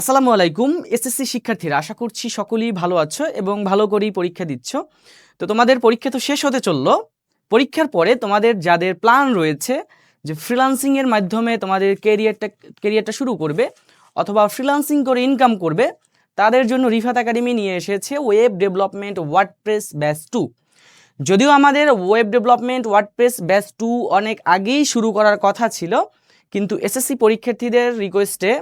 আসসালামু আলাইকুম এসএসসি শিক্ষার্থীরা, আশা করছি সকলেই ভালো আছো এবং ভালো করেই পরীক্ষা দিচ্ছ। তো তোমাদের পরীক্ষা তো শেষ হতে চললো। পরীক্ষার পরে তোমাদের যাদের প্ল্যান রয়েছে যে ফ্রিল্যান্সিংয়ের মাধ্যমে তোমাদের কেরিয়ারটা শুরু করবে অথবা ফ্রিল্যান্সিং করে ইনকাম করবে, তাদের জন্য রিফাত একাডেমি নিয়ে এসেছে ওয়েব ডেভেলপমেন্ট ওয়ার্ডপ্রেস ব্যাচ 2। যদিও আমাদের ওয়েব ডেভেলপমেন্ট ওয়ার্ডপ্রেস ব্যাচ 2 অনেক আগেই শুরু করার কথা ছিল, কিন্তু এসএসসি পরীক্ষার্থীদের রিকোয়েস্টে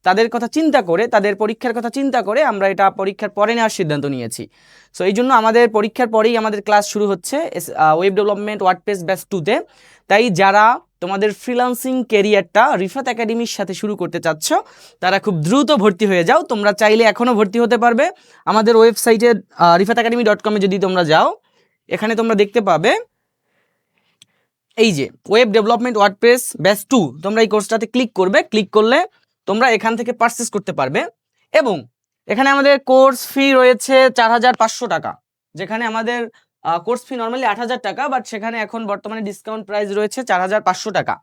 তাদের কথা চিন্তা করে, তাদের পরীক্ষার কথা চিন্তা করে আমরা এটা পরীক্ষার পরে নেওয়ার সিদ্ধান্ত নিয়েছি। সো এই জন্য আমাদের পরীক্ষার পরেই আমাদের ক্লাস শুরু হচ্ছে ওয়েব ডেভেলপমেন্ট ওয়ার্ডপ্রেস ব্যাচ 2-তে। তাই যারা তোমাদের ফ্রিল্যান্সিং ক্যারিয়ারটা রিফাত একাডেমির সাথে শুরু করতে চাচ্ছ, তারা খুব দ্রুত ভর্তি হয়ে যাও। তোমরা চাইলে এখনও ভর্তি হতে পারবে। আমাদের ওয়েবসাইটে rifatacademy.com যদি তোমরা যাও, এখানে তোমরা দেখতে পাবে এই যে ওয়েব ডেভেলপমেন্ট ওয়ার্ডপ্রেস ব্যাচ 2। তোমরা এই কোর্সটাতে ক্লিক করবে, ক্লিক করলে তোমরা এখান থেকে পারচেস করতে পারবে। এবং এখানে আমাদের কোর্স ফি রয়েছে 4,500 টাকা, যেখানে আমাদের কোর্স ফি নর্মালি 8,000 টাকা, বাট সেখানে এখন বর্তমানে ডিসকাউন্ট প্রাইস রয়েছে 4,500 টাকা।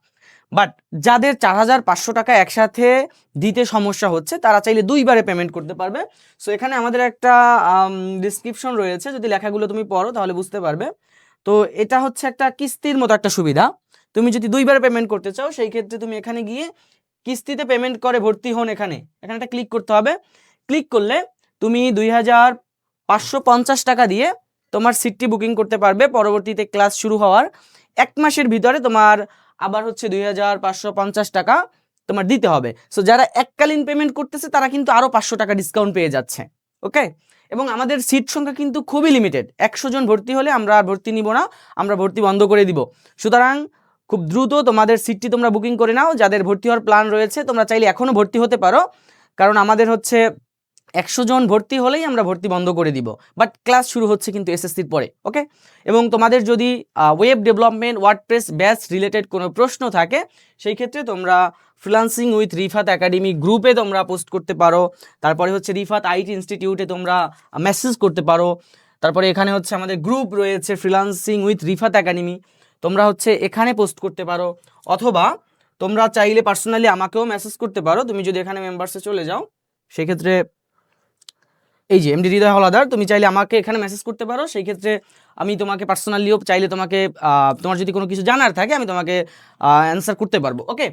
বাট যাদের 4,500 টাকা একসাথে দিতে সমস্যা হচ্ছে, তারা চাইলে দুইবারে পেমেন্ট করতে পারবে। সো এখানে আমাদের একটা ডিসক্রিপশন রয়েছে, যদি লেখাগুলো তুমি পড়ো তাহলে বুঝতে পারবে। তো এটা হচ্ছে একটা কিস্তির মতো একটা সুবিধা। তুমি যদি দুইবারে পেমেন্ট করতে চাও, সেই ক্ষেত্রে তুমি এখানে গিয়ে কিস্তিতে পেমেন্ট করে ভর্তি হন। এখানে একটা ক্লিক করতে হবে। ক্লিক করলে তুমি 2,550 টাকা দিয়ে তোমার সিটটি বুকিং করতে পারবে। পরবর্তীতে ক্লাস শুরু হওয়ার 1 মাসের ভিতরে তোমার আবার হচ্ছে 2,550 টাকা তোমার দিতে হবে। সো যারা এককালীন পেমেন্ট করতেছে তারা কিন্তু আরও 500 টাকা ডিসকাউন্ট পেয়ে যাচ্ছে। ওকে, এবং আমাদের সিট সংখ্যা কিন্তু খুবই লিমিটেড। 100 জন ভর্তি হলে আমরা আর ভর্তি নিব না, আমরা ভর্তি বন্ধ করে দিব। সুতরাং খুব দ্রুত তোমাদের সিটটি তোমরা বুকিং করে নাও। যাদের ভর্তি হওয়ার প্ল্যান রয়েছে, তোমরা চাইলে এখনও ভর্তি হতে পারো, কারণ আমাদের হচ্ছে 100 জন ভর্তি হলেই আমরা ভর্তি বন্ধ করে দিব। বাট ক্লাস শুরু হচ্ছে কিন্তু এসএসসির পরে। ওকে, এবং তোমাদের যদি web development WordPress batch related কোনো প্রশ্ন থাকে, সেই ক্ষেত্রে তোমরা ফ্রিল্যান্সিং উইথ রিফাত একাডেমি গ্রুপে তোমরা পোস্ট করতে পারো। তারপরে হচ্ছে রিফাত আইটি ইনস্টিটিউটে তোমরা মেসেজ করতে পারো। তারপরে এখানে হচ্ছে আমাদের গ্রুপ রয়েছে ফ্রিল্যান্সিং উইথ রিফাত একাডেমি, তোমরা হচ্ছে এখানে পোস্ট করতে পারো। অথবা তোমরা চাইলে পার্সোনালি আমাকেও মেসেজ করতে পারো। তুমি যদি এখানে মেম্বার্সে চলে যাও, সেক্ষেত্রে এই যে এমডি হৃদয় হলাদার, তুমি চাইলে আমাকে এখানে মেসেজ করতে পারো। সেই ক্ষেত্রে আমি তোমাকে পার্সোনালিও চাইলে তোমাকে তোমার যদি কোনো কিছু জানার থাকে, আমি তোমাকে অ্যান্সার করতে পারবো। ওকে,